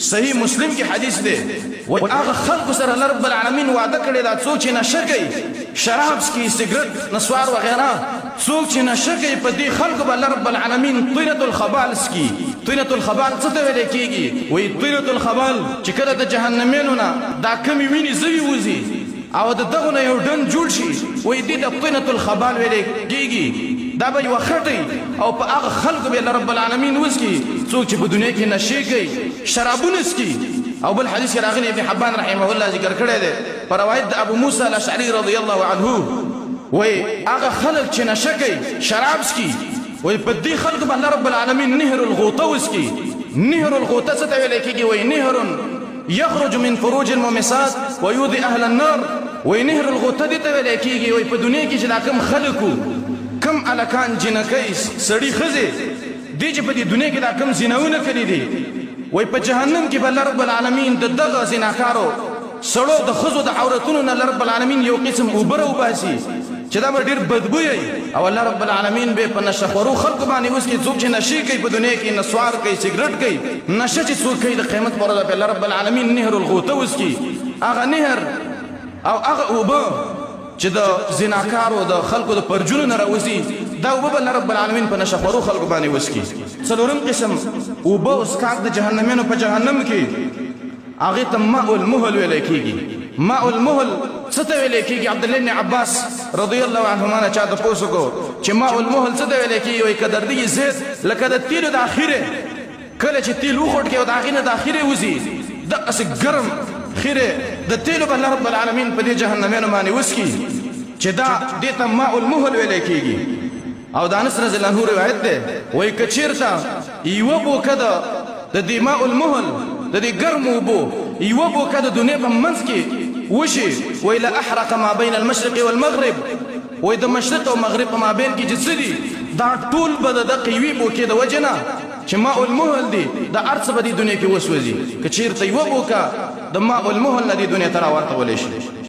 صحیح مسلم کی حدیث دے و هغه خلق سره الله رب العالمین وعده کړی دا څوک چې نشه کوي شراب څکي سګرټ نسوار وغیرہ څوک چې نشه کوي په دې خلکو به الله رب العالمین طینة الخبال څکي طینة الخبال څه ته ویل کېږي وایي طینة الخبال چې کله د جهنمینو نه دا کمې وینې زوی وځي او د دغو نه یو ډنډ جوړ شي وایي دې ته طینة الخبال ویل کېږي دا به یوه خټۍ او په هغه خلکو به الله رب العالمین وڅکي څوک چې په دنیا کې نشې کوي شرابونه څکي او بل حدیث کې راغلی ابن حبان رحمه الله ذکر کړی دی په روایت د ابو موسی الاشعري رضی الله عنه وایي هغه خلک چې نشه کوي شراب څکي وایي په دې خلکو به الله رب العالمین نهر الغوطه وڅکي نهر الغوطه څه ته ویلی کېږي وایي نهر يخرج من فروج المومسات ويؤذي اهل النار وایي نهر الغوطه دې ته ویلی کېږي وایي په دنیا کې چې دا کوم خلکو کم الکان جنکی سړی ښځې دې چې په دې دنیا کې دا کم زیناونه کړي دي وایي په جهنم کې به الله رب العالمین د دغه زناکارو سړو د ښځو د عورتونو نه الله رب العالمین یو قسم اوبه راوباسي چې دا به ډېر بدبوی او الله رب العالمین به په نشهخورو خلکو باندې وڅکي څوک چې نشې کوي په دنیا کې نسوار کوي سګرټ کوي نشه چې څوک کوي د قیامت په ورځ به الله رب العالمین نهر الغوطه وڅکي هغه نهر او هغه اوبه چې د زناکارو د خلکو د پرجونو نه راوځي دا اوبه به الله رب العالمین په نشهخورو خلکو باندې وڅکي څلورم قسم اوبه او څښاک د جهنمینو په جهنم کې هغې ته ماء المهل ویلی کېږي ماء المهل څه ته ویلی کېږي عبدالله بن عباس رضی الله عنهما نه چا تپوس وکړو چې ماء المهل څه ته ویلی کېږي وایي که دردي زیت لکه د تیلو د اخیرې کله چې تیل وخوټ کې او د هغې نه د اخیرې وځي دقسې ګرم خیره د تیلو به الله رب العالمین په دې جهنمینو باندې وڅکي چې دا دې ته ماء المهل ویلی کېږي او د انس رضی الله عنه روایت دی وایي که چېرته یوه بوکه د دې ماء المهل د دې ګرمو اوبو یوه بوکه د دنیا په منځ کې وشي وایي لاحرق ما بین المشرق والمغرب وایي د مشرق او مغرب په مابین کې چې څه دي دا ټول به د دغه یوې بوکې د وجې نه چې ماء المهل دی د هر څه به دې دنیا کې وسوځي که چېرته یوه بوکه د ماء المهل نه دې دنیا ته راورتولی شي